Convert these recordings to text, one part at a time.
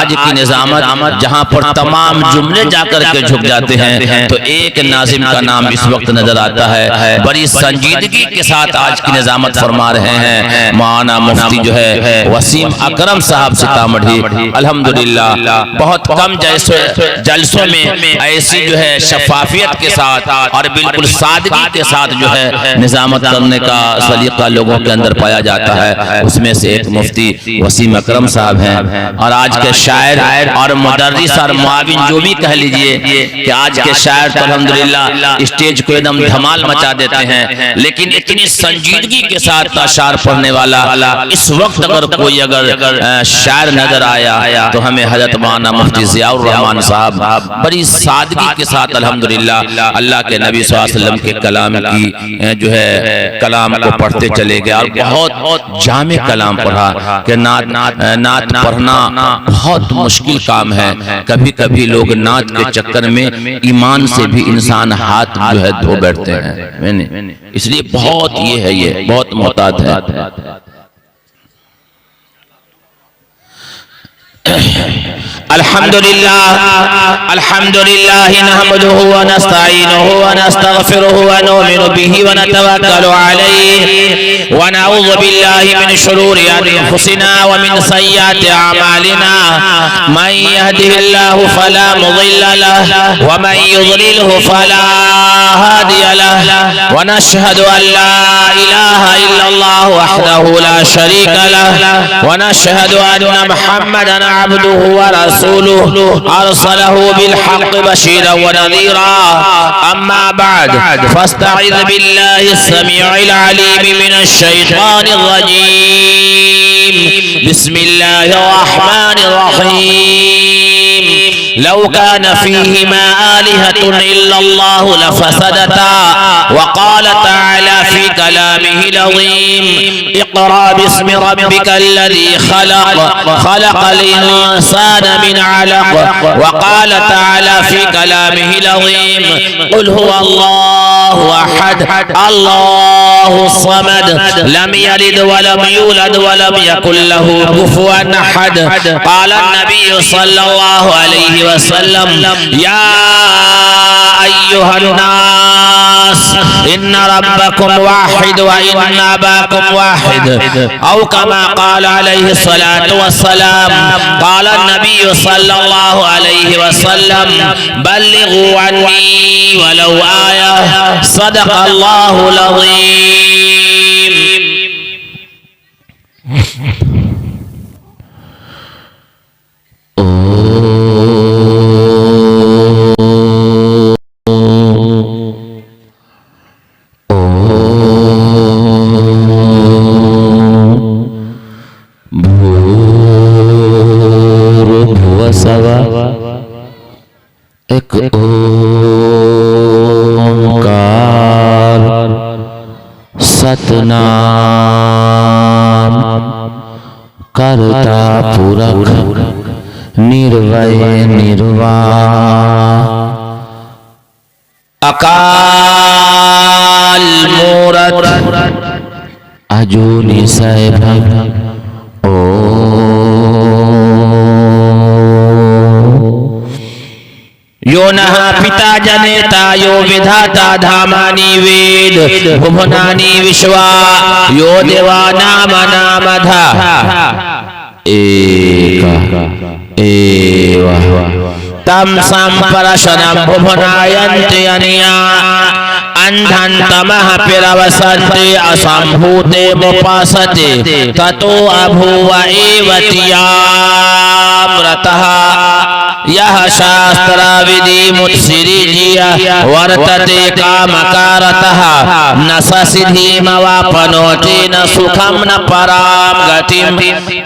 आज की निजामत जहाँ पर तमाम जुमले जाकर के झुक जाते हैं, तो एक नाजिम का नाम इस वक्त नजर आता है। बड़ी संजीदगी के साथ आज की निजामत फरमा रहे हैं मौलाना मुफ्ती जो है वसीम अकरम साहब सीतामढ़ी। अल्हम्दुलिल्लाह बहुत कम जलसों में ऐसी जो है शफाफियत के साथ और बिल्कुल सादगी के साथ जो है निजामत करने का सलीका लोगों के अंदर पाया जाता है। उसमें से एक मुफ्ती वसीम अकरम साहब हैं। और आज के शायर और मुदर्रिस और मुआविन जो भी कह लीजिए कि आज के शायर तो अल्हम्दुलिल्लाह स्टेज को एकदम धमाल मचा देते हैं, लेकिन इतनी संजीदगी के साथ अशार पढ़ने वाला इस वक्त अगर कोई शायर नजर आया तो हमें हजरत मौलाना मुफ्ती ज़ियाउर रहमान साहब बड़ी सादगी के साथ अल्हम्दुलिल्लाह अल्लाह के नबी सल्लल्लाहु अलैहि वसल्लम के कलाम की जो है कलाम को पढ़ते चले गए। और बहुत जामे कलाम पढ़ा कि नात पढ़ना बहुत मुश्किल काम है। कभी कभी लोग नात के चक्कर में ईमान से भी इंसान हाथ जो है धो बैठते हैं। इसलिए बहुत ये बहुत मोहतात है। अल्हम्दुलिल्लाह नहमदुहु व नस्तईनुहु व नस्तगफिरुहु व नुमिनु बिही व नतवक्कलु अलैहि व नऊज़ु बिल्लाहि मिन शुरूरि अनफुसिना व मिन सय्यिआति अमालिना मन यहदिहिल्लाहु फला मुदिल्ल लहु व मन युद्लिलहु फला हादिय लहु व नशहदु अन ला इलाहा इल्लल्लाह वहदहु ला शरीका लहु व नशहदु अन्ना मुहम्मदन अब्दुहु व रसूलुहु अरसलहु बिलहक़ बशीरा व नज़ीरा। अम्मा बाद फस्तईज़ बिल्लाहि समीउल अलीम मिनश शैतानिर रजीम। बिस्मिल्लाहिर रहमानिर रहीम। लौ कान फीहिमा आलिहतुन इल्लल्लाहु लफसदता व क़ाल तआला फी कलामिहिल अज़ीम इक़रा बिस्मि रब्बिकल लज़ी खलक़ल इंसान मिन अलक़ व क़ाल तआला फी कलामिहिल अज़ीम क़ुल हुवल्लाहु अहद अल्लाहु समद लम यलिद व लम यूलद व लम यकुल लहू कुफुवन अहद। क़ाल नबी सल्लल्लाहु अलैहि वसल्लम या अय्युहन नास इन्ना रब्बकुम वाहिद व इन्ना अबाकुम वाहिद औ कमा क़ाल अलैहि सलातु वस्सलाम। क़ाल नबी सल्लल्लाहु अलैहि वसल्लम बल्लिगू अन्नी वलौ आया सदक़ल्लाहुल अज़ीम। एक ओंकार सतनाम करता पुरख निर्वय निर्वाह अकाल मूरत अजूनी सैभव यो नः पिता जनेता यो विधाता धामानि वेद भुवनानि विश्वा यो देवानामनामधा एक एव तम संपरशनं भुवनायन्ति अनया अंधं तमः पिरवसन्ति असम्भूते मुपासते ततो अभूव एव तियामृतः यह शास्त्र विधि मुत्सिरिजिया वर्तते कामकारतः न ससिद्धिमवाप्नोति न सुखं न परां गतिं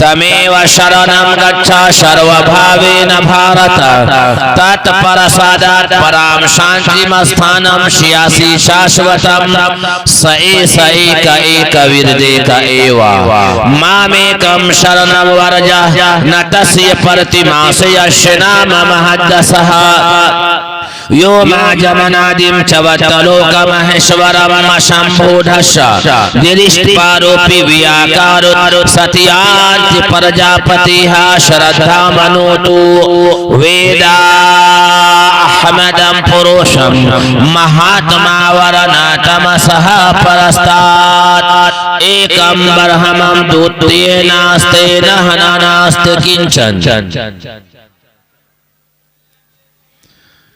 तमेव शरणं गच्छ सर्वभावेन भारत तत्परसादात् परां शान्तिमस्थानं श्यासि शाश्वतं स एक विरदेक एव मामेकं शरणं वर्ज न तस्य प्रतिमास्य यस्य नाम महद्दसः यो माजमनादिम चवत्तलोकमहेश्वरम शंभुधश्च दिरिष्टपारोपि व्याकारो सत्यार्ति प्रजापतिः श्रद्धा मनोतु वेदा अहमदं पुरुषं महात्मा वरनातमसः परस्तात् एकं ब्रह्मं द्वितीय नास्ति नास्ति किंचन।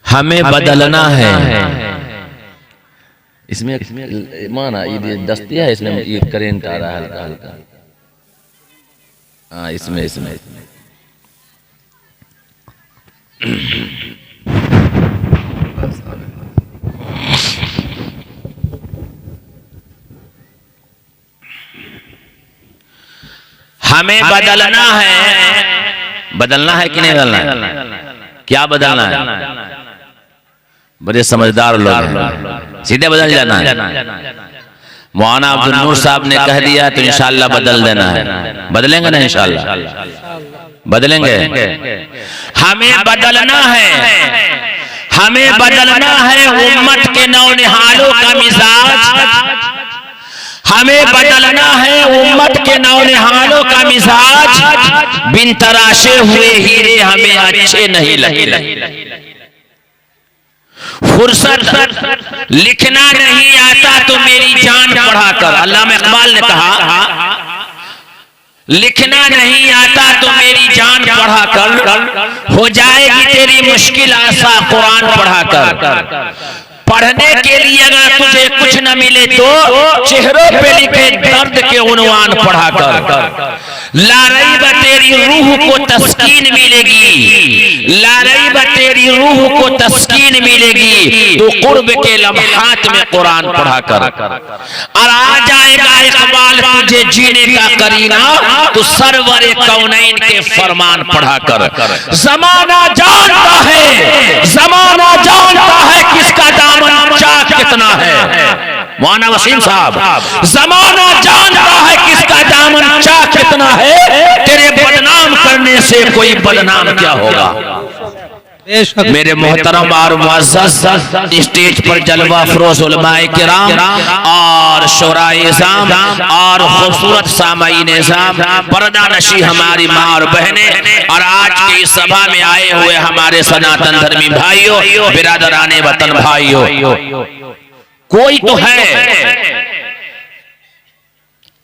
हमें बदलना है। इसमें माना ये दस्तिया है, इसमें ये करंट आ रहा है हल्का हल्का। हाँ इसमें हमें बदलना है। बदलना है कि नहीं बदलना है? क्या बदलना है? बड़े समझदार लोग हैं, सीधे बदल जाना है। मौलाना अब्दुल नूर साहब ने कह दिया तो इंशाअल्लाह बदल देना है। बदलेंगे ना इंशाअल्लाह? बदलेंगे। हमें बदलना है। हमें बदलना है उम्मत के नौनिहालों का मिजाज। हमें बदलना है उम्मत के नौनिहालों का मिजाज। बिन तराशे हुए हीरे हमें अच्छे नहीं लगे। फुर्सत लिखना नहीं आता तो मेरी जान पढ़ाकर, अल्लामा इकबाल ने कहा लिखना नहीं आता तो मेरी जान पढ़ाकर हो जाएगी तेरी मुश्किल आसा कुरान पढ़ाकर। पढ़ने के लिए अगर तुझे कुछ न मिले तो चेहरों पे लिखे दर्द के उन्वान पढ़ाकर। लारैब तेरी रूह को तस्कीन मिलेगी। लारैब तेरी रूह को तस्कीन मिलेगी तो कुर्ब के लम्हात में कुरान पढ़ाकर। और आ जाएगा इकबाल तुझे जीने का करीना तो सरवरे कौनैन के फरमान पढ़ाकर। जमाना जानता है, जमाना जानता है किसका दामन चाक कितना है। मौलाना वसीम साहब, जमाना जानता है किसका दामन चाक कितना है। तेरे बदनाम करने से कोई बदनाम क्या होगा। मेरे मोहतरम और मुअज़्ज़ज़ स्टेज पर जलवा फरोज़ उलमाए किराम और शुराए इज़ाम और खूबसूरत सामाईन इज़ाम, पर्दा नशी हमारी माँ और बहनें, और आज की इस सभा में आए हुए हमारे सनातन धर्मी भाइयों, बिरादराने वतन भाइयों, कोई तो है।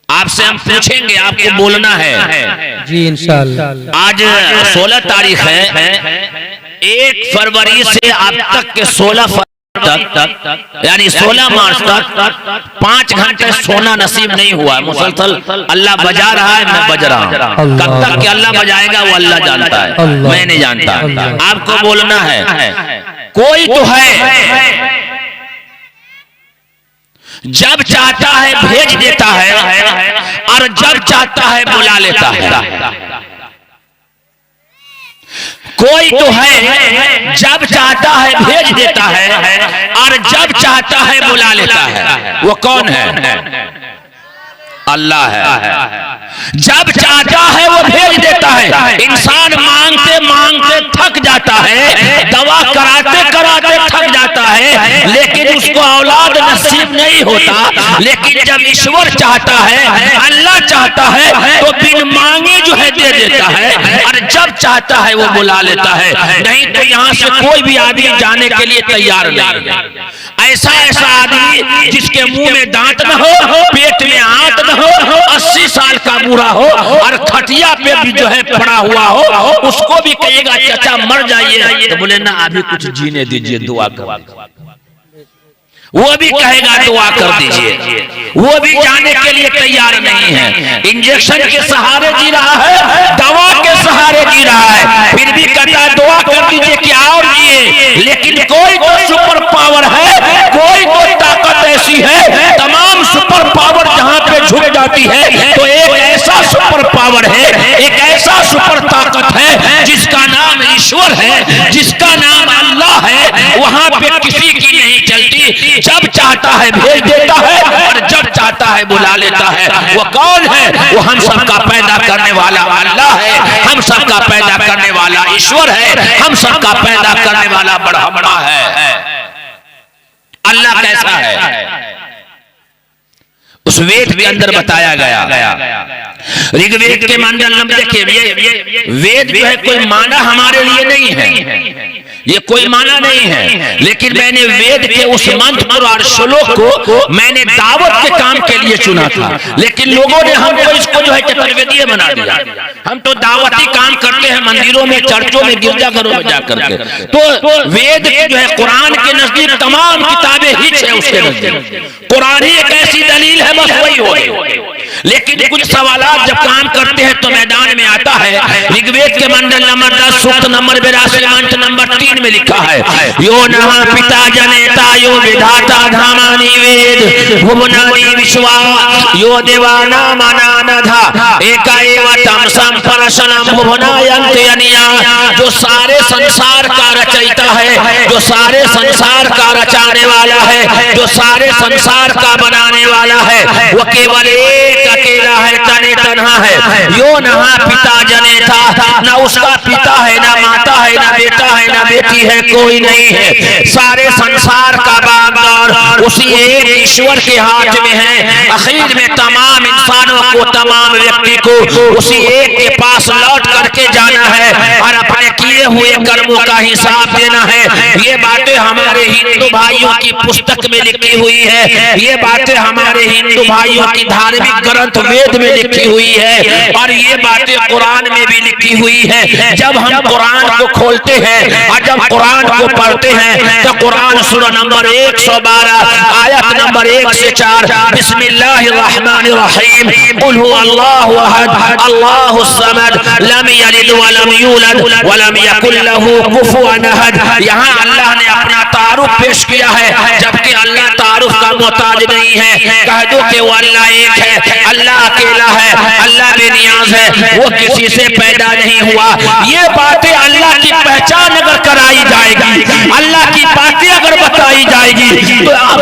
आपसे हम पूछेंगे, आपको बोलना है जी इंशाअल्लाह। आज 16 तारीख है। 1 फरवरी से अब तक के 16 फरवरी तक यानी 16 मार्च तक 5 घंटे सोना नसीब नहीं हुआ। मुसलसल अल्लाह बजा रहा है, मैं बज रहा हूँ। कब तक के अल्लाह बजाएगा वो अल्लाह जानता है, मैं नहीं जानता। आपको बोलना है कोई तो है, जब चाहता है भेज देता है और जब चाहता है बुला लेता है। कोई तो है, जब चाहता है भेज देता है और जब चाहता है बुला लेता है। वो कौन है? अल्लाह है। जब चाहता है वो भेज देता है। इंसान मांगते मांगते थक जाता है, दवा कराते कराते थक जाता है, लेकिन उसको औलाद नसीब नहीं होता। लेकिन जब ईश्वर चाहता है, अल्लाह चाहता है तो बिन मांगे जो है दे देता है, और जब चाहता है वो बुला लेता है। नहीं तो यहाँ से कोई भी आदमी जाने के लिए तैयार नहीं है। ऐसा ऐसा आदमी जिसके मुंह में दांत न हो, पेट में आंत न हो, 80 साल का बूढ़ा हो और खटिया पे भी जो है पड़ा हुआ हो, उसको भी कहेगा चाचा मर जाइए तो बोले ना अभी कुछ जीने दीजिए, दुआ कर। वो भी कहेगा दुआ कर दीजिए। वो भी जाने के लिए तैयार नहीं है। इंजेक्शन के सहारे जी रहा है, दवा के सहारे जी रहा है, फिर भी कहता है दुआ कर दीजिए कि और जिए। लेकिन कोई तो सुपर पावर है, कोई तो ताकत ऐसी है, तमाम सुपर पावर जहां पे झुक जाती है तो एक ऐसा सुपर पावर है, एक ऐसा सुपर ताकत है जिसका नाम ईश्वर है, जिसका नाम अल्लाह है। वहां पे किसी की नहीं चलती। जब चाहता है भेज देता है और जब चाहता है बुला लेता है। वो कौन है? वो हम सबका पैदा करने वाला अल्लाह है, हम सबका पैदा करने वाला ईश्वर है, हम सबका पैदा करने वाला ब्रह्मा है। अल्लाह कैसा है उस वेद के अंदर बताया गया। ऋग्वेद के मंडल नंबर देखिए, वेद जो है कोई माना हमारे लिए नहीं है, ये कोई माना नहीं है, लेकिन मैंने वेद के उस मंत्र और श्लोक को मैंने दावत के काम के लिए चुना था, लेकिन लोगों ने हमको इसको जो है चतुर्वेदीय बना दिया। हम तो दावती काम करते हैं मंदिरों में, चर्चों में, गिरजाघरों में जाकर के। तो वेद जो है कुरान के नजदीक तमाम किताबें हिच है, उसके नजदीक कुरान ही एक ऐसी दलील है, बस वही हो। लेकिन कुछ सवालात जब काम करते हैं तो मैदान में आता है। ऋग्वेद के मंडल नंबर 10 सूक्त नंबर 82 मंत्र नंबर 3 में लिखा है, यो नहा पिता जनेता यो विधाता धामानि वेद भुवनानि विश्वा यो देवाना मनानधा एका एव तम संपरशनम भुवनायन्ति अनिया। जो सारे संसार का रचयिता है, जो सारे संसार का रचाने वाला है, जो सारे संसार का बनाने वाला है, वो केवल एक अकेला है, तने तन्हा है। यो नहा पिता जनेता, ना उसका पिता है, ना माता है, ना बेटा है, ना बेटी है, कोई नहीं है। सारे संसार का बागदार उसी एक ईश्वर के हाथ में है। आखिर में तमाम इंसानों को, तमाम व्यक्ति को उसी एक के पास लौट करके जाना है और अपने किए हुए कर्मों का हिसाब देना है। ये बातें हमारे हिंदू भाइयों की पुस्तक में लिखी हुई है, ये बातें हमारे हिंदू भाइयों की धार्मिक ग्रंथ वेद में लिखी हुई है, और ये बातें कुरान में भी लिखी हुई है। जब हम कुरान को खोलते हैं और जब कुरान को पढ़ते हैं तो कुरान सूरा नंबर 112 आयत नंबर 1 से 4 बिस्मिल्लाहिर्रहमानिर्रहीम कुल हुवल्लाहु अहद अल्लाहुस समद लम यलिद व लम यूलद व लम यकुल लहू कुफुवन अहद। यहाँ अल्लाह ने अपना तारुफ पेश किया है, जबकि अल्लाह तारुफ का मोहताज नहीं है। कह दो कि वो अल्लाह एक है, अल्लाह अकेला है, अल्लाह बेनियाज है, वो किसी से पैदा नहीं हुआ। ये बातें अल्लाह की पहचान अगर कराई जाएगी, अल्लाह की बातें अगर बताई जाएगी तो आप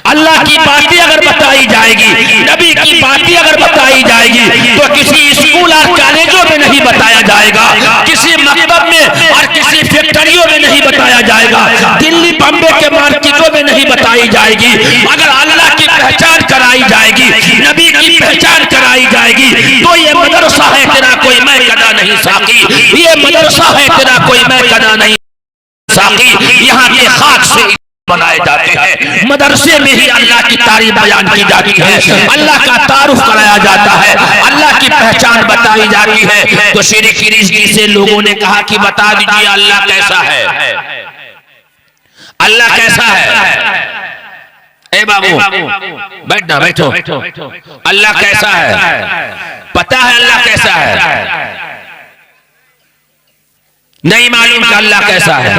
अल्लाह की बातें अगर बताई जाएगी, नबी की बातें अगर बताई जाएगी तो किसी स्कूल और कॉलेजों में नहीं बताया जाएगा, किसी मकतब में और किसी फैक्ट्रियों में नहीं बताया जाएगा, दिल्ली बम्बे के मार्केटों में नहीं बताई जाएगी। अगर अल्लाह की पहचान कराई जाएगी, नबी की पहचान कराई जाएगी तो ये मदरसा है तेरा कोई मैं कदा नहीं साकी, ये मदरसा है तेरा कोई मैं कदा नहीं साकी। यहाँ के खाक से बनाए जाते हैं, मदरसे में ही अल्लाह की तारीफ बयान की जाती है, अल्लाह का तारुफ कराया जाता है, अल्लाह की पहचान बताई जाती है। तो शेर किरिजी से लोगों ने कहा कि बता दीजिए अल्लाह कैसा है, अल्लाह कैसा है। ए बाबू बैठना, बैठो। अल्लाह कैसा है, पता है अल्लाह कैसा है? नहीं मालूम कि अल्लाह कैसा है।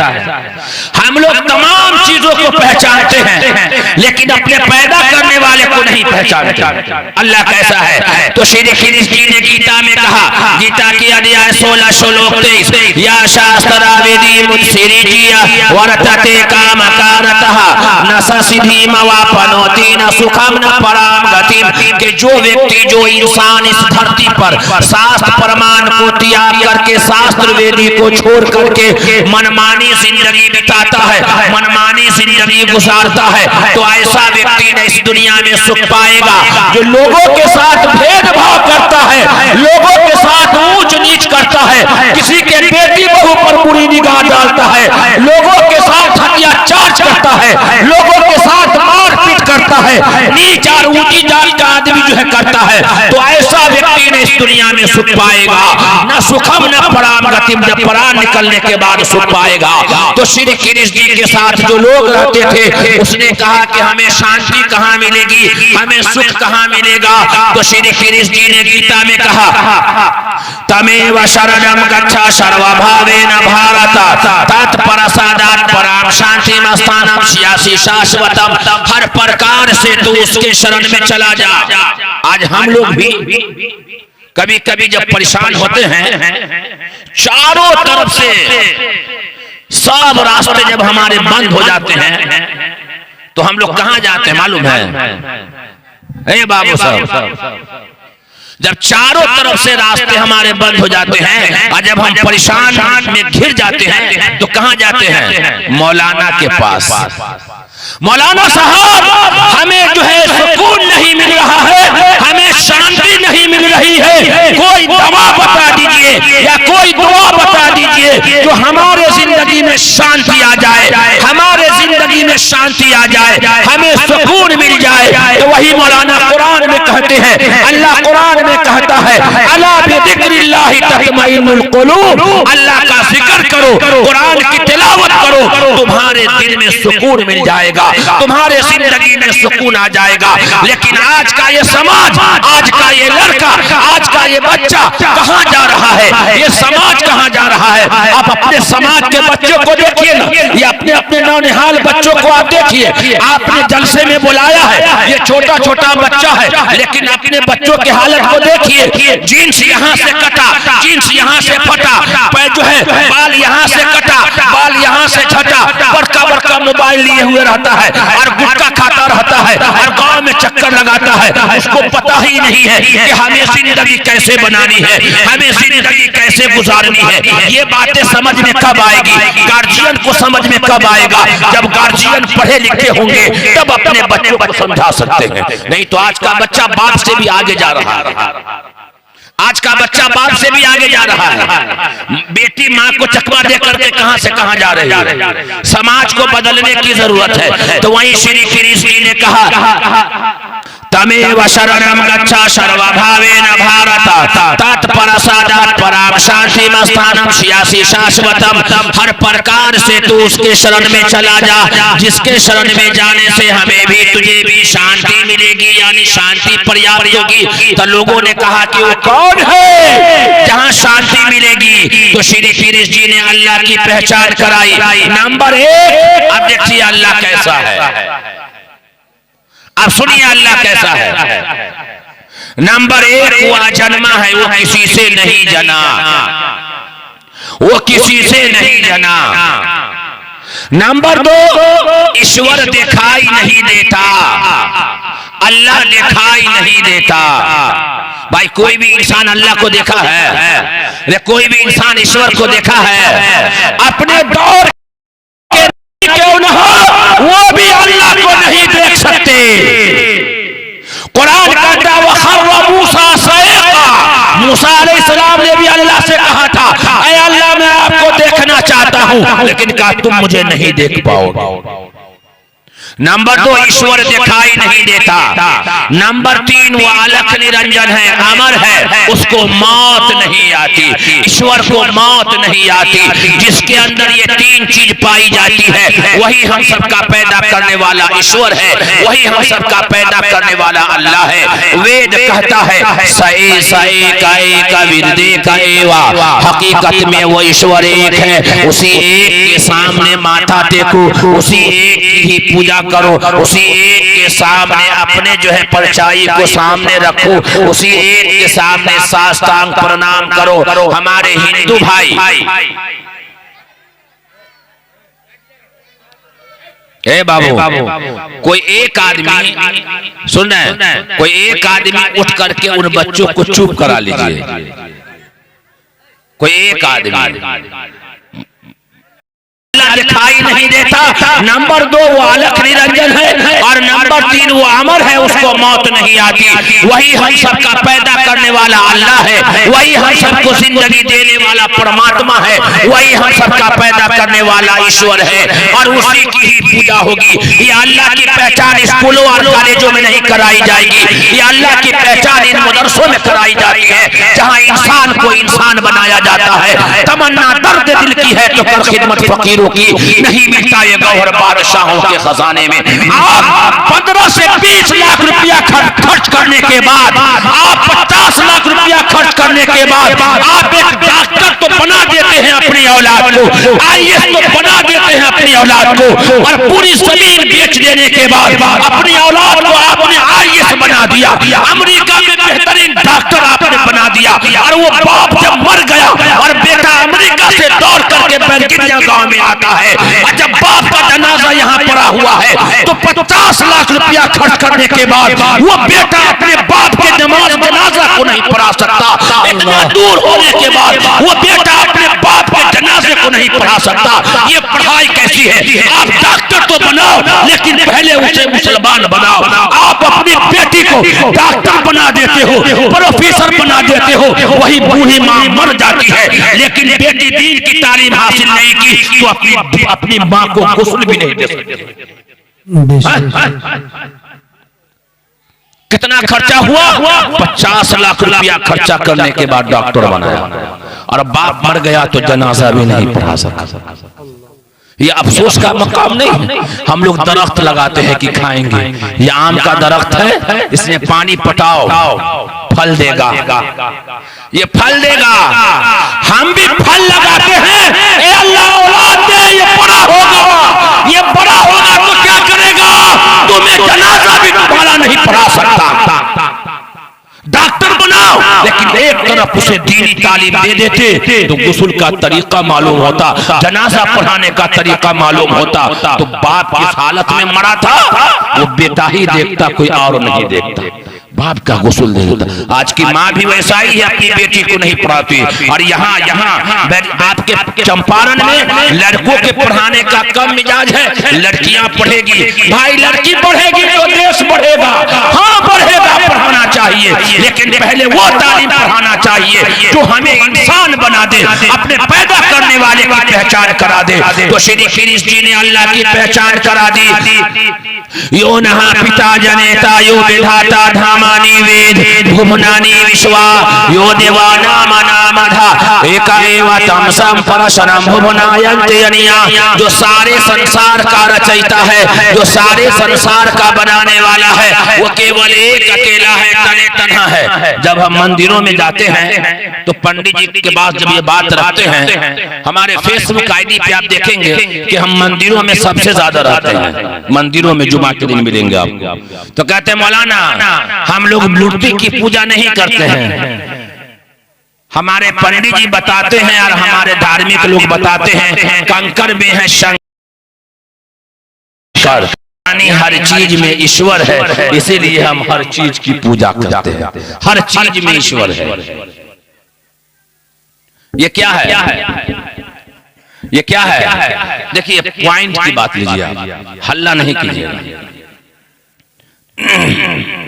हम लोग तमाम चीजों को पहचानते हैं, लेकिन अपने पैदा करने वाले को नहीं पहचानते। अल्लाह कैसा है? तो श्री कृष्ण जी ने गीता में कहा, गीता की अध्याय 16 श्लोक 23, या शास्त्रावेदी मुत्सिरी जिया वर्तते काम कारतः न सिद्धि मवापनोति न सुखम न पराम गति। कि जो व्यक्ति, जो इंसान इस धरती पर शास्त्र प्रमाण को त्याग करके शास्त्र वेदी को छोड़ करके मनमानी जिंदगी बिताता है, मनमानी जिंदगी गुजारता है, तो ऐसा व्यक्ति न इस दुनिया में सुख पाएगा। जो लोगों के साथ भेदभाव करता है, लोगों के साथ ऊंच नीच करता है, किसी के बेटी बहू पर बुरी निगाह डालता है, लोगों के साथ अत्याचार करता है, लोगों के साथ मारपीट करता है, नीच और ऊंची जात का आदमी जो है करता है, तो ऐसा व्यक्ति ने इस दुनिया में सुख पाएगा। न सुखम न पराम गतिम, जब पराम निकलने के बाद सुख पाएगा। तो श्री कृष्ण जी के साथ जो लोग रहते थे, उसने कहा कि हमें शांति कहाँ मिलेगी, हमें सुख कहाँ मिलेगा? तो श्री कृष्ण जी ने गीता में कहा, तमेव शरणम गच्छ सर्वभावेन भारत तत्परसादात् पराम शांतिम स्थानम स्यासि शाश्वतम। हर प्रकार से तू उसके शरण में चला जा। आज हम लोग भी कभी कभी जब परेशान होते हैं, चारों तरफ से सब रास्ते जब हमारे बंद हो जाते हैं, तो हम लोग कहां जाते हैं मालूम है? ए बाबू साहब, जब चारों तरफ से रास्ते हमारे बंद हो जाते हैं और जब हम परेशान में घिर जाते हैं तो कहां जाते हैं? मौलाना के पास। मौलाना साहब, हमें जो है सुकून नहीं मिल रहा है, हमें शांति नहीं मिल रही है, कोई दवा बता दीजिए या कोई दुआ बता दीजिए जो हमारे जिंदगी में शांति आ जाए, हमारे जिंदगी में शांति आ जाए, हमें सुकून मिल जाए। तो वही मौलाना कुरान में कहते हैं, अल्लाह कुरान में कहता है, अला बिज़िक्रिल्लाहि तत्मइन्नुल कुलूब, अल्लाह का जिक्र करो, कुरान की तिलावत करो, तुम्हारे दिल में सुकून मिल जाएगा, तुम्हारे जिंदगी में सुकून आ जाएगा। लेकिन आज का ये समाज, आज का ये लड़का, आज का ये बच्चा कहां जा रहा है? ये समाज कहां जा रहा है? आप अपने समाज के बच्चों को देखिए ना, ये अपने अपने नौनिहाल बच्चों को आप देखिए, आपने जलसे में बुलाया है, ये छोटा छोटा बच्चा है, लेकिन अपने बच्चों की हालत को देखिए, जीन्स यहाँ से कटा, जीन्स यहाँ से फटा, जो है बाल यहाँ से कटा, बाल यहाँ से छटा, बड़का बड़का मोबाइल लिए हुए रहता है और गुटखा खाता रहता है और गांव में चक्कर लगाता है। उसको पता ही नहीं है कि हमें जिंदगी कैसे बनानी है, हमें जिंदगी कैसे गुजारनी है। ये बातें समझ में कब आएगी? गार्जियन को समझ में कब आएगा? जब गार्जियन पढ़े लिखे होंगे तब अपने बच्चों को समझा सकते हैं। नहीं तो आज का बच्चा बाप से भी आगे जा रहा है, आज का बच्चा बाप से भी आगे जा रहा है। बेटी माँ को चकमा दे करके कहां से कहां जा रही है। समाज को बदलने की जरूरत है। तो वहीं श्री कृष्ण ने कहा, तमेव शरणं गच्छ सर्वभावेन भारत तत्परसादात् परां शान्तिं स्थानं श्यासि शाश्वतम। हर प्रकार से तू उसके शरण में चला जा, जिसके शरण में जाने से हमें भी तुझे भी शांति मिलेगी, यानी शांति पर्याप्त होगी। तो लोगों ने कहा कि वो कौन है जहां शांति मिलेगी? तो श्री कृष्ण जी ने अल्लाह की पहचान कराई। नंबर 1, अब देखिए अल्लाह कैसा है, अब सुनिए अल्लाह कैसा है। नंबर 1, वो अजन्मा है, वो किसी से नहीं जना, वो किसी से नहीं जना। नंबर 2, ईश्वर दिखाई नहीं देता, अल्लाह दिखाई नहीं देता। भाई कोई भी इंसान अल्लाह को देखा है? कोई भी इंसान ईश्वर को देखा है? अपने दौर के क्यों न हो, वो भी अल्लाह को नहीं देख सकते। कुरान कहता है, वखर्र मूसा सईक़ा, मूसा अलैहिस्सलाम ने भी अल्लाह से कहा था, ऐ अल्लाह मैं आपको देखना चाहता हूं, लेकिन कहा तुम मुझे नहीं देख पाओगे। नंबर 2, ईश्वर दिखाई नहीं देता। नंबर 3, वो अलख निरंजन है, अमर है, उसको मौत नहीं आती, ईश्वर को मौत नहीं आती। जिसके अंदर ये 3 चीज पाई जाती है वही हम सबका पैदा करने वाला ईश्वर है, वही हम सबका पैदा करने वाला अल्लाह है। वेद कहता है, सए सए काए का विरदे का एवा, हकीकत में वो ईश्वर एक है। उसी एक के सामने माथा टेको, उसी एक की ही पूजा करो, उसी एक के सामने अपने जो है परछाई को सामने रखो, उसी एक के सामने साष्टांग प्रणाम करो। हमारे हिंदू भाई, ए बाबू, कोई एक आदमी सुन रहे हैं, कोई एक आदमी उठ करके उन बच्चों को चुप करा लीजिए। कोई एक आदमी दिखाई नहीं देता। नंबर 2, वो अलख निरंजन है, और नंबर 3, वो अमर है, उसको मौत नहीं आती। वही हम सबका पैदा करने वाला अल्लाह है, वही हम सबको जिंदगी देने वाला परमात्मा है, वही हम सबका पैदा करने वाला ईश्वर है, और उसी की ही पूजा होगी। ये अल्लाह की पहचान स्कूलों और कॉलेजों में नहीं कराई जाएगी, ये अल्लाह की पहचान इन मदरसों में कराई जाती है, जहाँ इंसान को इंसान बनाया जाता है। तमन्ना दर्द दिल की है तो कर खिदमत फकीरों की, नहीं मिलता ये गौहर बादशाहों के खजाने में। आप 15 से 20 लाख रुपया खर्च करने के बाद, आप 50 लाख रुपया खर्च करने के बाद, आप एक डॉक्टर तो बना देते हैं अपनी औलाद को, IAS तो बना देते हैं अपनी औलाद को, और पूरी जमीन बेच देने के बाद अपनी औलाद को आपने IAS बना दिया, अमेरिका में बेहतरीन डॉक्टर आपने बना दिया, और वो बाप जब मर गया और बेटा अमेरिका से दौड़ करके बेलगिरिया गांव में आता है, और जब बाप का जनाजा यहाँ पड़ा हुआ है तो 50 लाख रुपया खर्च करने के बाद वो बेटा अपने बाप के नमाज जनाजा को नहीं पढ़ा सकता। इतना दूर होने के बाद वो बेटा अपने बाप के जनाजे को नहीं पढ़ा सकता। ये पढ़ाई कैसी है? आप डॉक्टर तो बनाओ, लेकिन पहले उसे मुसलमान बनाओ। आप अपनी बेटी को डॉक्टर बना देते हो, प्रोफेसर बना देते हो, वही बूढ़ी माँ मर जाती है, लेकिन बेटी दीन की तालीम हासिल नहीं की तो अपनी माँ को गुस्ल भी नहीं दे सकती। कितना खर्चा हुआ? 50 लाख रुपया खर्चा करने के बाद डॉक्टर बनाया, और बाप मर गया तो जनाजा भी नहीं पढ़ा सका। ये अफसोस का मकाम नहीं। हम लोग दरख्त लगाते हैं कि खाएंगे। ये आम का दरख्त है, इसमें पानी पटाओ, फल देगा, ये फल देगा। हम भी फल लगाते हैं, ए अल्लाह औलाद दे, ये बड़ा होगा, ये बड़ा होगा तो क्या करेगा? तुम्हें जनाजा भी तुम्हारा नहीं पढ़ा सकता। डॉक्टर बनाओ, लेकिन एक तरफ उसे दीनी तालीम दे देते तो गुस्ल का तरीका मालूम होता, जनाजा पढ़ाने का तरीका मालूम होता, तो बाप किस हालत में मरा था वो बेटा ही देखता, कोई और नहीं देखता। बाप का गुस्ल दे देता। आज की माँ भी वैसा ही है, अपनी बेटी को नहीं पढ़ाती। और यहाँ आपके चंपारण में लड़कों के पढ़ाने का कम मिजाज है, लड़कियां पढ़ेगी। भाई लड़की पढ़ेगी तो देश बढ़ेगा, हाँ बढ़ेगा, पढ़ाना चाहिए, लेकिन पहले वो तालीम पढ़ाना चाहिए जो हमें इंसान बना दे, अपने पैदा करने वाले की पहचान करा दे। तो श्री कृष्ण जी ने अल्लाह की पहचान करा दी। यो नहा पिता जनेता यो विधाता धामानी वेद भुवनानी विश्वा यो देवाना मनामधा एकाएव तमसम परशरम भुवनायन्ते अनिया। जो सारे संसार का रचयिता है, जो सारे संसार का बनाने वाला है, वो केवल एक अकेला है, तने तन्हा है। जब हम मंदिरों में जाते हैं तो पंडित जी के पास जब ये बात रखते हैं, हमारे फेसबुक आईडी पे आप देखेंगे कि हम मंदिरों में सबसे ज्यादा रहते हैं। मंदिरों में जुमा के दिन मिलेंगे आपको, तो कहते हैं मौलाना हम लोग मूर्ति की पूजा नहीं करते हैं। हमारे पंडित जी बताते हैं और हमारे धार्मिक लोग बताते हैं कंकर में है शंकर, हर चीज में ईश्वर है, इसीलिए हम हर चीज की पूजा करते हैं। हर चीज में ईश्वर है। ये क्या है? ये क्या है? देखिए पॉइंट की बात लीजिए, आप हल्ला नहीं कीजिएगा,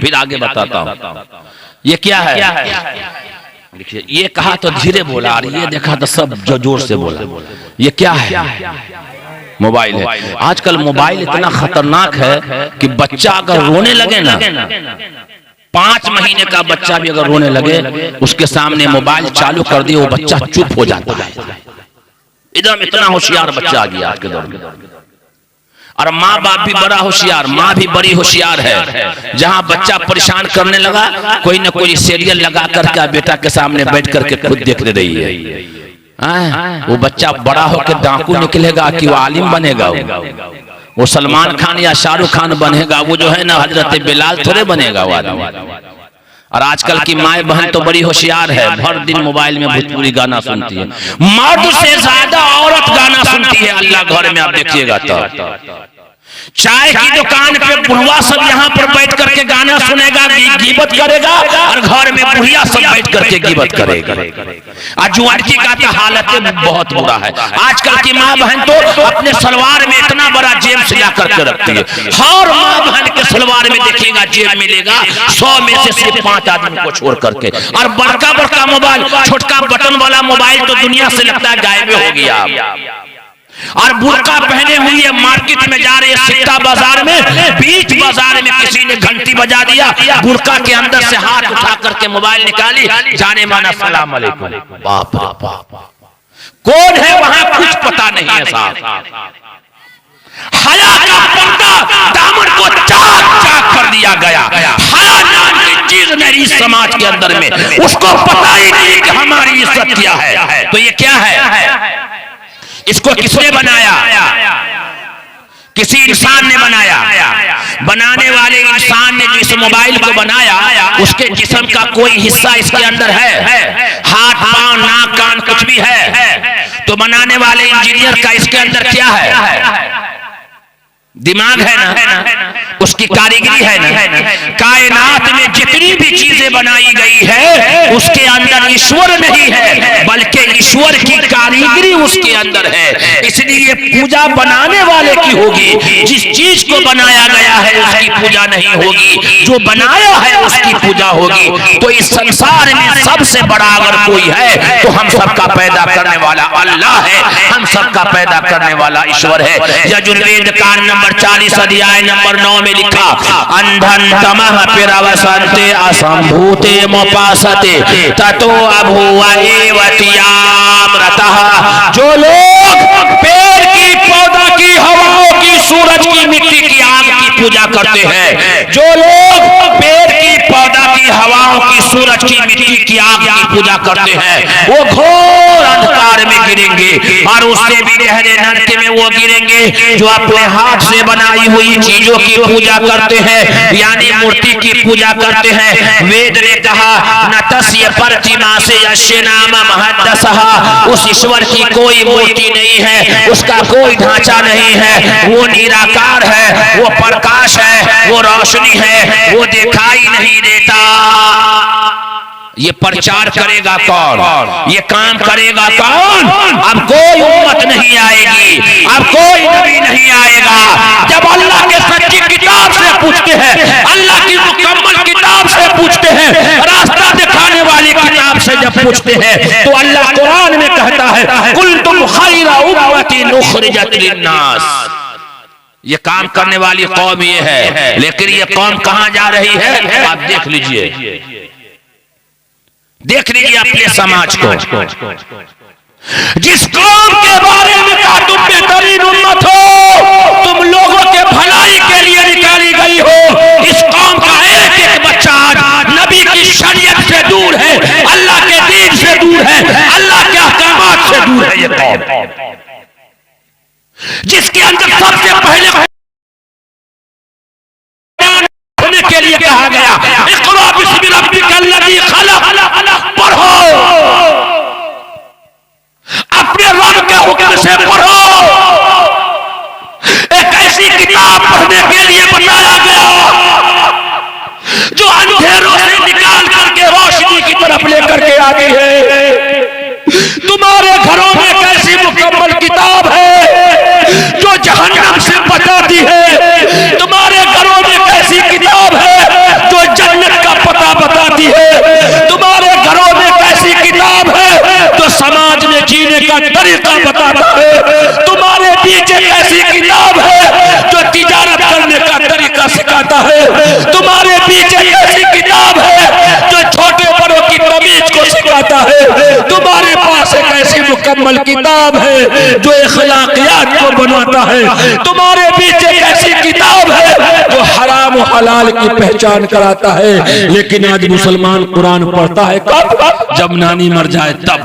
फिर आगे बताता हूं। ये क्या है? देखिए ये कहा तो धीरे बोला और ये देखा तो सब जो जोर से बोला। ये क्या है? मोबाइल है। आजकल मोबाइल इतना खतरनाक है कि बच्चा अगर रोने लगे ना, 5 महीने का बच्चा भी अगर रोने लगे, उसके सामने मोबाइल चालू कर दिए, वो बच्चा चुप हो जाता है। एकदम इतना होशियार बच्चा आ गया आज के दौर में। और माँ बाप भी बड़ा होशियार, माँ भी बड़ी होशियार है। जहाँ बच्चा परेशान करने लगा, कोई न कोई सीरियल लगा करके बेटा के सामने बैठ करके खुद देख रही है। वो बच्चा बड़ा होकर डाकू निकलेगा कि वो आलिम बनेगा, वो सलमान खान या शाहरुख खान बनेगा, वो जो है ना हजरत बिलाल थोड़े बनेगा वो आदमी। और आजकल की माए बहन तो बड़ी होशियार है, भर दिन मोबाइल में भोजपुरी गाना सुनती है। मर्द से ज्यादा औरत गाना सुनती है अल्लाह घर में, आप देखिएगा तो। चाय की दुकान पे बुढ़वा सब यहाँ पर बैठ करके गाना सुनेगा, गीबत करेगा, और घर में बुढ़िया सब बैठ करके गीबत करेगा। आज जुआरकी का तो हालत बहुत बुरा है। आजकल की माँ बहन तो अपने सलवार में इतना बड़ा जेब सजा करके रखती है। हर माँ बहन के सलवार में देखिएगा जेब मिलेगा, 100 में से सिर्फ 5 आदमी को छोड़ करके। और बड़का बड़का मोबाइल, छोटका बटन वाला मोबाइल तो दुनिया से लगता है गायब हो गया। और बुर्का पहने हुई है, मार्केट में जा रहे हैं, सिक्का बाजार में, बीच बाजार में किसी ने घंटी बजा दिया, बुर्का के अंदर से हाथ उठा करके मोबाइल निकाली, जाने माना सलाम अलैकुम। बाप रे बाप, कौन है वहां कुछ पता नहीं है साहब। हया का पर्दा दामन को चाक चाक कर दिया गया। हया नाम की चीज नहीं इस समाज के अंदर में, उसको पता ही नहीं कि हमारी इज्जत क्या है। तो ये क्या है? इसको किसने बनाया? किसी इंसान ने बनाया। बनाने वाले इंसान ने जिस मोबाइल को बनाया, उसके जिस्म का कोई हिस्सा इसके अंदर है? हाथ, पांव, नाक, कान कुछ भी है? तो बनाने वाले इंजीनियर का इसके अंदर क्या है? दिमाग है ना, उसकी कारीगरी है ना। कायनात में जितनी भी चीजें बनाई गई है उसके अंदर ईश्वर नहीं है, बल्कि ईश्वर की कारीगरी उसके अंदर है। इसलिए पूजा बनाने वाले की होगी, जिस चीज को बनाया गया है उसकी पूजा नहीं होगी, जो बनाया है उसकी पूजा होगी। तो इस संसार में सबसे बड़ा अगर कोई है तो हम सबका पैदा करने वाला अल्लाह है, हम सबका पैदा करने वाला ईश्वर है। यजुर्वेद कांड नंबर 40 अध्याय नंबर 9 में लिखा, अंधन तमः पिरवसन्ते असंभूते मोपासते ततो अभूव एवतियामृतः। जो लोग पेड़ की, पौधा की, हवाओं की, सूरज की, मिट्टी की, आग की पूजा करते हैं, जो लोग पेड़ की, पौधा की, हवाओं की, सूरज की, मिट्टी की, आग की पूजा करते हैं, वो घोर अंधकार में गिरेंगे और उससे भी गहरे नरक में वो गिरेंगे। जो अपने हाथ से बनाई हुई चीजों की पूजा करते हैं, यानी मूर्ति की पूजा करते हैं, वेद ने कहा न तस्य प्रतिमा से यस्य नाम महद्दसः, उस ईश्वर की कोई मूर्ति नहीं है, उसका कोई ढांचा नहीं है, वो निराकार है, वो प्रकाश है, वो रोशनी है, वो दिखाई नहीं देता। ये प्रचार करेगा कौन, ये काम करेगा कौन? अब कोई उम्मत नहीं आएगी, अब कोई नबी नहीं आएगा। जब अल्लाह के सच्ची किताब से पूछते हैं, अल्लाह की मुकम्मल किताब से पूछते हैं, रास्ता दिखाने वाली किताब से जब पूछते हैं, तो अल्लाह कुरान में कहता है कुंतुम खैरा उम्मतिन उखरिजत लिन्नास। ये काम करने वाली कौम ये है, लेकिन ये कौम कहां जा रही है? आप देख लीजिए, देख लीजिए अपने समाज को। जिस कौम के बारे में कहा तुम बेहतरीन उम्मत हो, तुम लोगों के भलाई के लिए निकाली गई हो, इस कौम का एक एक बच्चा आज नबी की शरीयत से दूर है, अल्लाह के दीन से दूर है, अल्लाह के अहकामात से दूर है। ये कौम जिसके अंदर सबसे पहले के लिए कहा गया इक़रा बिस्मि रब्बिकल्लज़ी खलक़, पढ़ो, अपने रब के हुक्म से पढ़ो। एक ऐसी किताब पढ़ने के लिए बताया गया जो अंधेरों से निकाल करके रोशनी की तरफ लेकर के आ गई है। तुम्हारे घरों में एक ऐसी मुकम्मल किताब है जो जहन्नम से बचाती है। तुम्हारे घरों में एक ऐसी किताब है जो जन्नत का पता बताती है। तुम्हारे घरों में एक ऐसी किताब है जो समाज में जीने का तरीका बताता है। तुम्हारे बीच एक ऐसी किताब है जो तिजारत करने का तरीका सिखाता है। तुम्हारे बीच एक ऐसी किताब है जो छोटे बड़ों की तमीज को सिखाता है। तुम्हारे पास एक ऐसी मुकम्मल किताब है जो अखलाकियात को बनाता है। तुम्हारे बीच एक ऐसी किताब है जो हराम और हलाल की पहचान कराता है। लेकिन आज मुसलमान कुरान पढ़ता है कब? जब नानी मर जाए तब,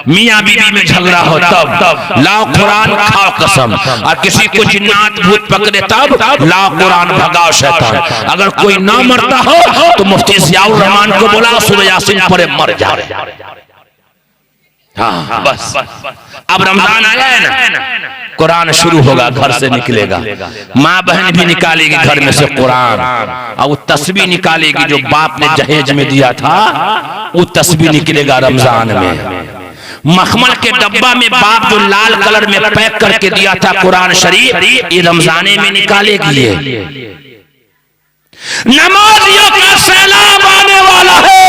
मियाँ बीवी में झगड़ा हो तब, लाओ कुरान खाओ कसम, और किसी को जिन्नात भूत पकड़े तब लाओ कुरान भगाओ शैतान। अगर कोई ना मरता हो तो मुफ्ती ज़ियाउर रहमान को बुलाओ, सूरह यासीन पढ़े मर जाए। हाँ बस, अब रमजान आया है ना, कुरान शुरू होगा, घर से निकलेगा, माँ बहन भी निकालेगी घर में से कुरान, और वो तस्बीह निकालेगी जो बाप ने जहेज में दिया था, वो तस्बीह निकलेगा रमजान में। मखमल के डब्बा में बाप जो लाल कलर में पैक करके दिया था कुरान शरीफ, ये रमजाने में निकालेगी। ये नमाजियों का सैलाब आने वाला है,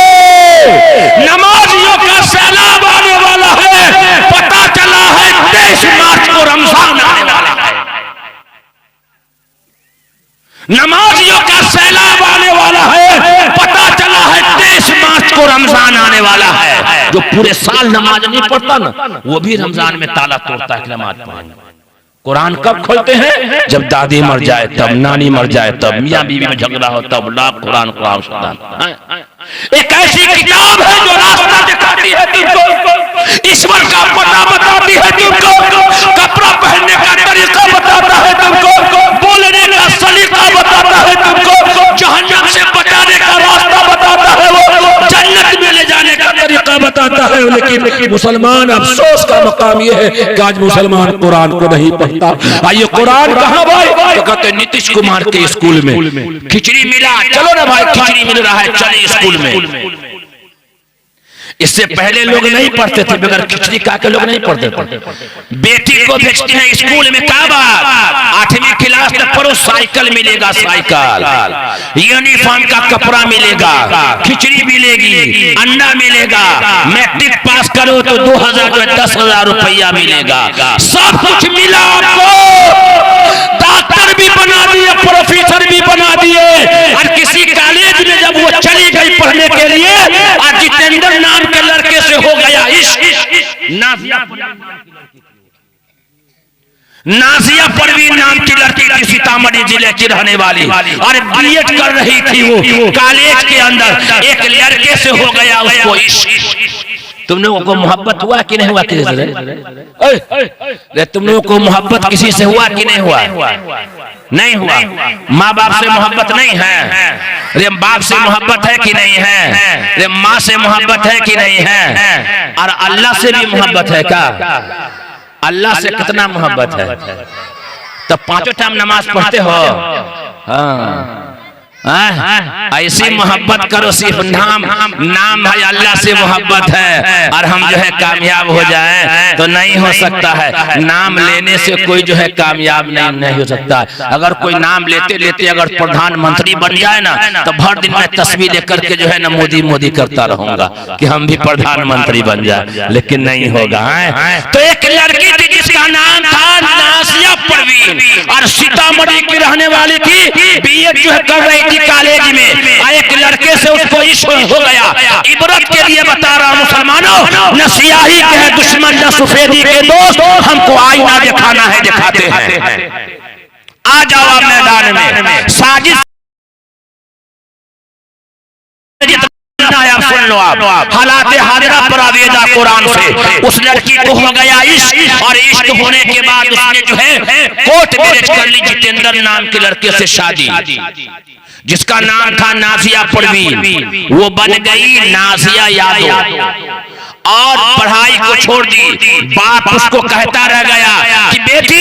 नमाजियों का सैलाब आने वाला है। पता चला है 23 मार्च को रमजान आने वाला है। नमाजियों का सैलाब आने वाला है। पता चला है 23 मार्च को रमजान आने वाला है। जो पूरे साल नमाज नहीं पढ़ता ना, वो भी रमजान में ताला तोड़ता है नमाज पढ़ने। कुरान कब खोलते हैं? जब दादी मर जाए तब, नानी मर जाए तब, मियाँ बीवी में झगड़ा हो तब, ला कुरान को आवश्यकता। एक ऐसी किताब है जो रास्ता दिखाती है तुमको, ईश्वर का पता बताती है तुमको, कपड़ा पहनने का तरीका बताता है तुमको, बोलने का सलीका बताता है तुमको, जहन्नम से बचाने का रास्ता बताता है, वो जन्नत में ले जाने का तरीका बताता है। लेकिन मुसलमान, अफसोस का मकाम यह है कि आज मुसलमान कुरान को नहीं पढ़ता। आइए कुरान कहाँ भाई? तो कहते नीतीश कुमार के स्कूल में खिचड़ी मिला, चलो ना भाई खिचड़ी मिल रहा है, चले स्कूल में। इससे पहले लोग नहीं पढ़ते थे, बगैर खिचड़ी खा के लोग नहीं पढ़ते थे। बेटी को भेजते हैं स्कूल में, क्या बात 8वीं क्लास तक पढ़ो, साइकिल मिलेगा, साइकिल, यूनिफॉर्म का कपड़ा मिलेगा, खिचड़ी मिलेगी, अंडा मिलेगा, मैट्रिक पास करो तो 2000 10,000 रुपया मिलेगा, सब कुछ मिला आपको। डॉक्टर भी बना दिए, प्रोफेसर भी बना दिए। और किसी कॉलेज में जब वो चली गई पढ़ने के लिए, और जितेंद्र नाम के लड़के से हो गया इश्क। नाजिया परवीन नाम की लड़की थी, सीतामढ़ी जिले की रहने वाली, और बीएड कर रही थी वो कॉलेज के अंदर, एक लड़के से हो गया उसको इश्क। तुम लोगों को मोहब्बत हुआ कि नहीं हुआ किसी से? तुम लोगों को मोहब्बत किसी से हुआ कि नहीं हुआ? नहीं हुआ। माँ बाप से मोहब्बत नहीं है? अरे बाप से मोहब्बत है कि नहीं है? अरे माँ से मोहब्बत है कि नहीं है? और अल्लाह से भी मोहब्बत है क्या? अल्लाह से कितना मोहब्बत है? तो 5 टाइम नमाज पढ़ते हो? हाँ, ऐसी मोहब्बत करो, सिर्फ नाम है, अल्लाह से मोहब्बत है, और हम जो है कामयाब हो जाए तो नहीं हो सकता है। नाम लेने से कोई जो है कामयाब नहीं हो सकता। अगर कोई नाम लेते लेते अगर प्रधानमंत्री बन जाए ना, तो भर दिन में तस्वीर लेकर के जो है ना मोदी मोदी करता रहूंगा कि हम भी प्रधानमंत्री बन जाए, लेकिन नहीं होगा। तो एक लड़की थी जिसका नाम था नाजिया परवीन, और सीतामढ़ी की रहने वाली थी, बीएड जो है कर रही थी कॉलेज में, एक लड़के से उसको इश्क हो गया। इबरत के लिए बता रहा हूं मुसलमानों, न सियाही के है दुश्मन, न सफेदी के दोस्त, हमको आईना दिखाना है, दिखाते हैं। आ जाओ मैदान में, साजिश सुन लो आप, हालात हाजिरा पर आवेदा कुरान से। उस लड़की को हो गया इश्क, और इश्क होने के बाद उसने जो है कोर्ट मैरिज कर ली जितेंद्र नाम के लड़के से शादी, जिसका नाम था नाजिया परवीन। वो बन गई नाजिया यादव, और पढ़ाई को छोड़ दी। बाप उसको कहता रह गया कि बेटी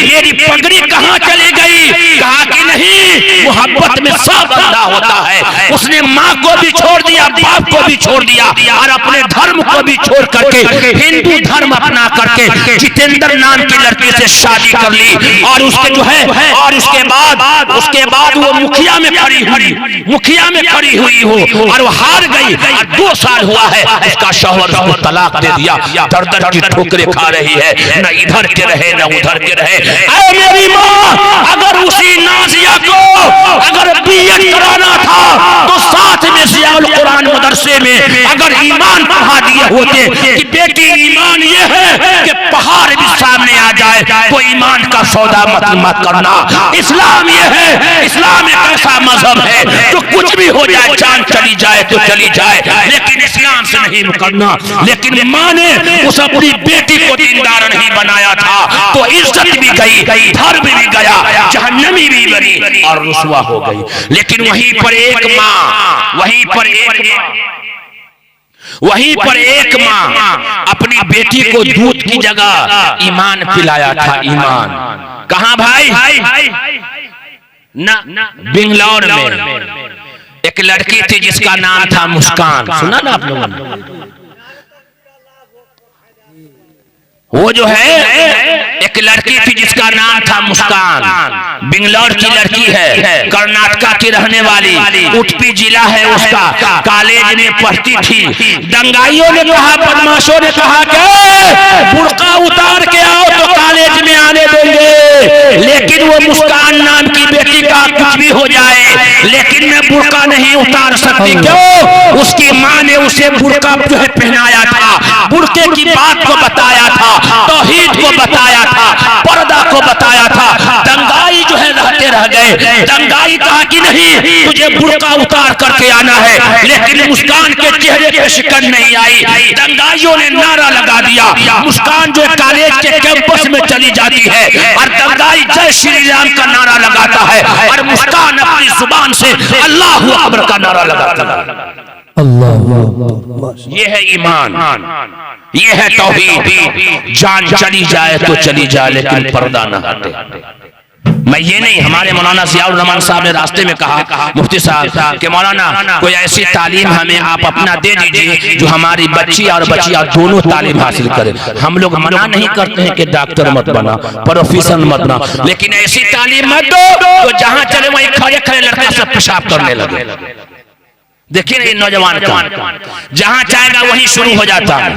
मेरी पगड़ी कहाँ चली गई? कहा कि नहीं, मोहब्बत में सब बंधा होता है। उसने माँ को भी छोड़ दिया, बाप को भी छोड़ दिया, और अपने धर्म को भी छोड़ करके हिंदू धर्म अपना करके जितेंद्र नाम की लड़की से शादी कर ली। और उसके जो है, और उसके बाद वो मुखिया में खड़ी हुई हो, और वो हार गई। 2 साल हुआ है, उसका शौहर को तलाक दे दिया, दर की ठोकरें खा रही है, न इधर के रहे न उधर के रहे। ऐ मेरी माँ, अगर उसी नाजिया को अगर बीएड कराना था तो साथ में सियाल कुरान मदरसे में अगर ईमान पढ़ा दिए होते कि बेटी ईमान ये है कि पहाड़ भी सामने आ जाए तो ईमान का सौदा मत करना। इस्लाम ये है, इस्लाम एक ऐसा मजहब है जो कुछ भी हो जाए, जान चली जाए तो चली जाए, लेकिन इस्लाम से नहीं मुकरना। लेकिन माँ ने उस अपनी बेटी को दीनदार नहीं बनाया था तो इज्जत भी गई, धर्म भी गया, जहन्नमी भी बनी और रुसवा हो गई। लेकिन वहीं पर एक माँ अपनी बेटी को दूध की जगह ईमान पिलाया था। ईमान कहाँ भाई? बिंगलौर में एक लड़की थी जिसका नाम था मुस्कान। सुना ना आप लोगों ने? वो जो है एक लड़की थी जिसका नाम था मुस्कान, बिंगलौर की लड़की है, कर्नाटका की रहने वाली, उडुपी जिला है उसका। कॉलेज में पढ़ती थी। दंगाइयों ने कहा, बदमाशों ने कहा कि बुर्का उतार के आओ तो कॉलेज में आने देंगे, लेकिन वो मुस्कान नाम की बेटी का कुछ भी हो जाए, लेकिन मैं बुर्का नहीं उतार सकती। क्यों? उसकी माँ ने उसे बुर्का जो है पहनाया था, बुर्के की बात को बताया था, तौहीद को बताया था, पर्दा को बताया था। दंगाई जो है रहते रह गए। दंगाई कहा कि नहीं, तुझे बुर्का उतार करके आना है, लेकिन मुस्कान के चेहरे पे शिकन नहीं आई। दंगाइयों ने नारा लगा दिया। मुस्कान जो कॉलेज के कैंपस में चली जाती है और दंगाई जय श्री राम का नारा लगाता है, और मुस्कान अपनी जुबान से अल्लाहू अकबर का नारा लगाता है। ये है ईमान, ये है तौहीद। जान चली जाए तो चली जाए, लेकिन पर्दा न हटे। मैं ये नहीं, हमारे मौलाना जियाउर रहमान साहब ने रास्ते में कहा मुफ्ती साहब कि मौलाना कोई ऐसी तालीम हमें आप अपना दे दीजिए जो हमारी बच्ची और बच्चियां दोनों तालीम हासिल करें। हम लोग मना नहीं करते हैं कि डॉक्टर मत बना, प्रोफेसर मत बना, लेकिन ऐसी तालीम मत दो तो जहां चले वहीं खड़े खड़े लड़के सब पेशाब करने लगे। देखिए ना ये नौजवान जहां चाहेगा वहीं शुरू हो जाता है।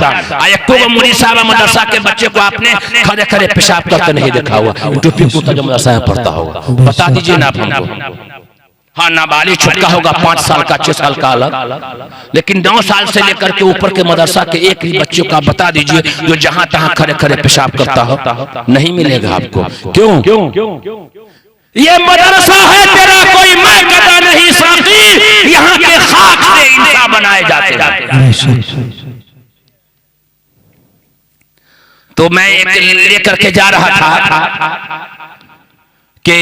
एक मुरी साहब मदरसा के बच्चे को आपने खड़े खड़े पेशाब करते नहीं देखा हुआ, टोपी कुर्ता जो मदरसा में पढ़ता होगा, बता दीजिए ना आप हमको। हाँ, नाबालिग छुटका होगा 5 साल का 6 साल का अलग, लेकिन 9 साल से लेकर के ऊपर के मदरसा के एक भी बच्चों का बता दीजिए जो जहां तहां खड़े खड़े पेशाब करता हो, नहीं मिलेगा आपको। क्यों? ये मदरसा है तेरा, कोई मैं कदा नहीं साकी, यहाँ के खाक से इंसान बनाए जाते हैं। तो मैं एक लेकर के जा रहा था के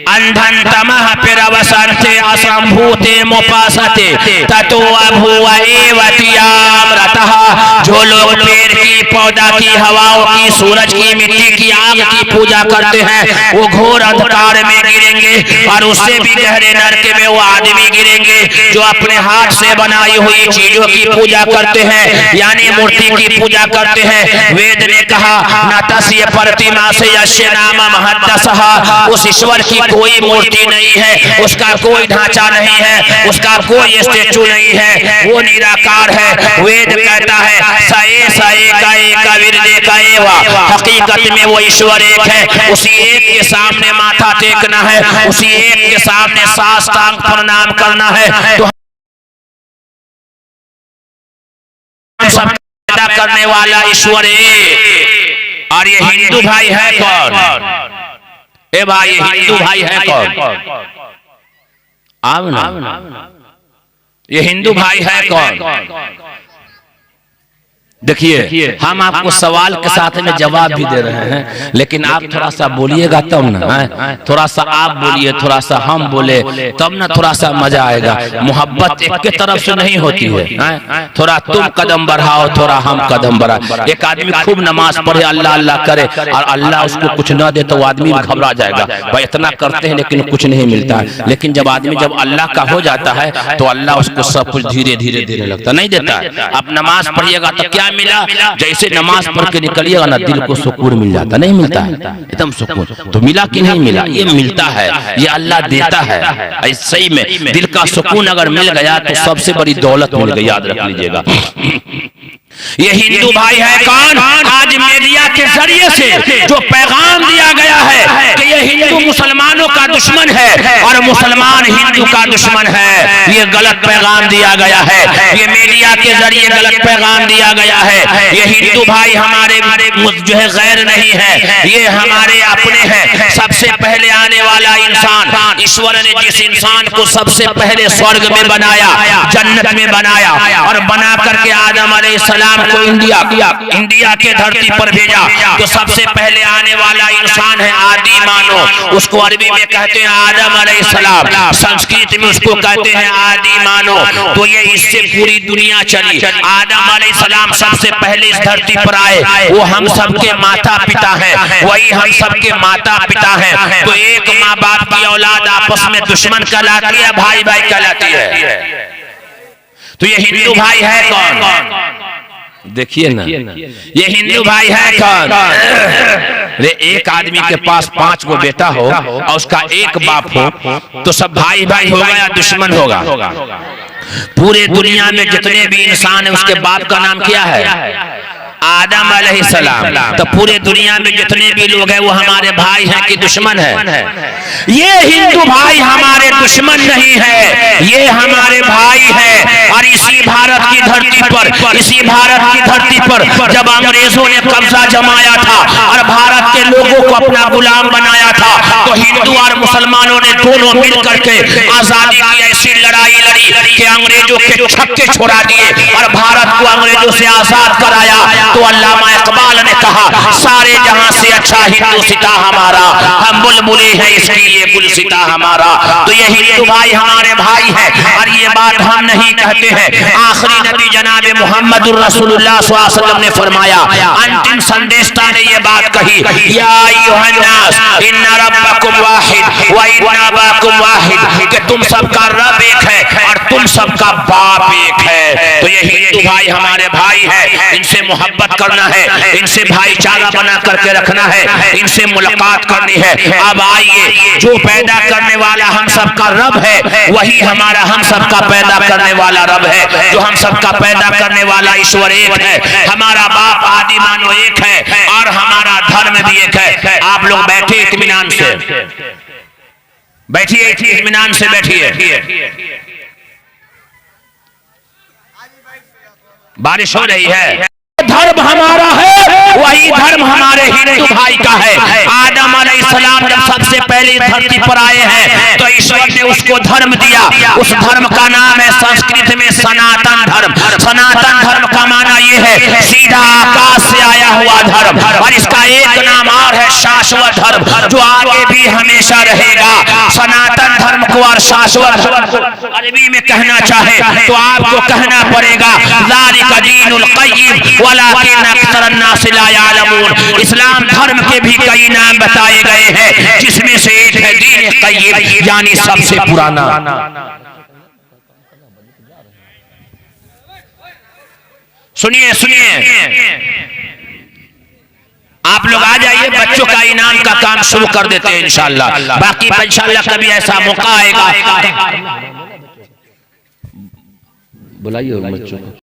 अंधन तमह पिरवसंते असंभूते मुपासते ततो अभुव एवतियामृतः। जो लोग पेड़ की, पौधा की, हवाओं की, सूरज की, मिट्टी की, आग की पूजा करते हैं वो घोर अंधकार में गिरेंगे, और उससे भी गहरे नरक में वो आदमी गिरेंगे जो अपने हाथ से बनाई हुई चीजों की पूजा करते हैं, यानी मूर्ति की पूजा करते हैं। वेद ने कहा न तस्य प्रतिमा से यस्य नाम महद्दसः, उस ईश्वर की कोई मूर्ति नहीं है, उसका कोई ढांचा नहीं है, उसका कोई स्टेचू नहीं है, वो निराकार है। वेद कहता है हकीकत में वो ईश्वर एक है, उसी एक के सामने माथा टेकना है, उसी एक के सामने साष्टांग प्रणाम करना है। तो सब पैदा करने वाला ईश्वर एक। और ये हिंदू भाई है कौन? ए भाई, ये हिंदू भाई है कौन? आओ ना, ये हिंदू भाई है कौन? देखिए, हम आपको सवाल के साथ में जवाब भी दे रहे हैं, लेकिन आप थोड़ा सा बोलिएगा तब ना, थोड़ा सा आप बोलिए, थोड़ा सा हम बोले, तब ना थोड़ा सा मजा आएगा। मोहब्बत एक के तरफ से नहीं होती है, थोड़ा तुम कदम बढ़ाओ, थोड़ा हम कदम बढ़ाओ। एक आदमी खूब नमाज पढ़े, अल्लाह अल्लाह करे, और अल्लाह उसको कुछ न दे तो आदमी घबरा जाएगा, भाई इतना करते हैं लेकिन कुछ नहीं मिलता है। लेकिन जब आदमी जब अल्लाह का हो जाता है तो अल्लाह उसको सब कुछ धीरे धीरे देने लगता, नहीं देता है। आप नमाज पढ़िएगा तो क्या मिला, जैसे नमाज पढ़ के निकलिएगा ना दिल को सुकून मिल जाता, नहीं मिलता है एकदम सुकून। तो मिला कि नहीं मिला? ये मिलता है, ये अल्लाह देता है। सही में दिल का सुकून अगर मिल गया तो सबसे बड़ी दौलत मिल गई, याद रख लीजिएगा। ये हिंदू भाई है कौन? आज मीडिया के जरिए से जो पैगाम दिया गया है कि ये हिंदू मुसलमानों का दुश्मन है और मुसलमान हिंदू का दुश्मन है, ये गलत पैगाम दिया गया है। ये मीडिया के जरिए गलत पैगाम दिया गया है। ये हिंदू भाई हमारे जो है गैर नहीं है, ये हमारे अपने हैं। सबसे पहले आने वाला इंसान, ईश्वर ने जिस इंसान को सबसे पहले स्वर्ग में बनाया, जन्नत में बनाया, और बना करके आदम अलैहिस्सलाम को इंडिया के धरती पर भेजा, तो सबसे पहले आने वाला इंसान है आदि मानो। उसको अरबी में कहते हैं आदम अलैहिस्सलाम, संस्कृत में उसको कहते हैं आदि मानो। तो ये इससे पूरी दुनिया चली। आदम अलैहिस्सलाम सबसे पहले इस धरती पर आए, वो हम सबके माता पिता हैं, वही हम सबके माता पिता हैं। तो एक माँ बाप की औलाद आपस में दुश्मन कहलाती है, भाई भाई कहलाती है। तो ये हिंदू भाई है कौन? देखिए ना, ये हिंदू भाई है कौन? रे एक आदमी के पास 5 गो बेटा हो और उसका एक बाप हो तो सब भाई भाई होगा या दुश्मन होगा? पूरे दुनिया में जितने भी इंसान है उसके बाप का नाम क्या है? आदम अलैहिस्सलाम। तो पूरे दुनिया में जितने भी लोग हैं वो हमारे भाई हैं कि दुश्मन है? ये हिंदू भाई हमारे दुश्मन नहीं है, ये हमारे भाई हैं। और इसी भारत की धरती पर जब अंग्रेजों ने कब्जा जमाया था और भारत के लोगों को अपना गुलाम बनाया था, तो हिंदू और मुसलमानों ने दोनों मिल करके आजादी की ऐसी लड़ाई लड़ी कि अंग्रेजों के छक्के छोड़ा दिए और भारत को अंग्रेजों से आजाद कराया। तो अल्लामा इकबाल ने कहा सारे जहां से अच्छा हिंदू सिता हमारा, हम बुलबुले हैं इसकी ये गुलसिता हमारा। तो ये हिंदू भाई हमारे भाई है, और ये बात हम नहीं कहते हैं। आखिरी नबी जनाब मोहम्मद रसूलुल्लाह सल्लल्लाहु अलैहि वसल्लम ने फरमाया, अंतिम संदेशता ने ये बात कही, या अय्युहन्नास इन्ना रब्बकुम वाहिद व इन्ना अबाकुम वाहिद, कि तुम सबका रब एक है और तुम सबका बाप एक है। तो ये हिंदू भाई हमारे भाई है, इनसे मोहब्बत करना है, इनसे भाईचारा बना करके रखना है, इनसे मुलाकात करनी है। अब आइए, जो पैदा करने वाला हम सबका रब है वही हमारा हम सबका पैदा करने वाला रब है। जो हम सबका पैदा करने वाला ईश्वर एक है, हमारा बाप आदि मानो एक है, और हमारा धर्म भी एक है। आप लोग बैठे इत्मीनान से बैठिए, इत्मीनान से बैठिए। बारिश हो रही है। धर्म हमारा है, वही धर्म हमारे हिंदू भाई का है। आदम अलैहिस्सलाम जब सबसे पहले धरती पर आए हैं तो ईश्वर ने उसको धर्म दिया। उस धर्म का नाम है संस्कृत में सनातन धर्म। सनातन धर्म का माना ये है सीधा आकाश से आया हुआ धर्म, और इसका एक नाम और है शाश्वत धर्म, जो आगे भी हमेशा रहेगा। सनातन धर्म को और शाश्वत अरबी में कहना चाहे तो आपको कहना पड़ेगा ज़ालिका दीनुल क़य्यिम वलाकिन अक्सरन नास ला यालमून। इस्लाम धर्म के भी कई नाम बताए गए हैं, जिसमें से एक है दीन क़य्यिम, यानी सबसे पुराना। सुनिए आप लोग आ जाइए, बच्चों का इनाम का काम शुरू कर देते हैं इंशाअल्लाह। बाकी इंशाअल्लाह कभी ऐसा मौका आएगा, बुलाइए बच्चों को।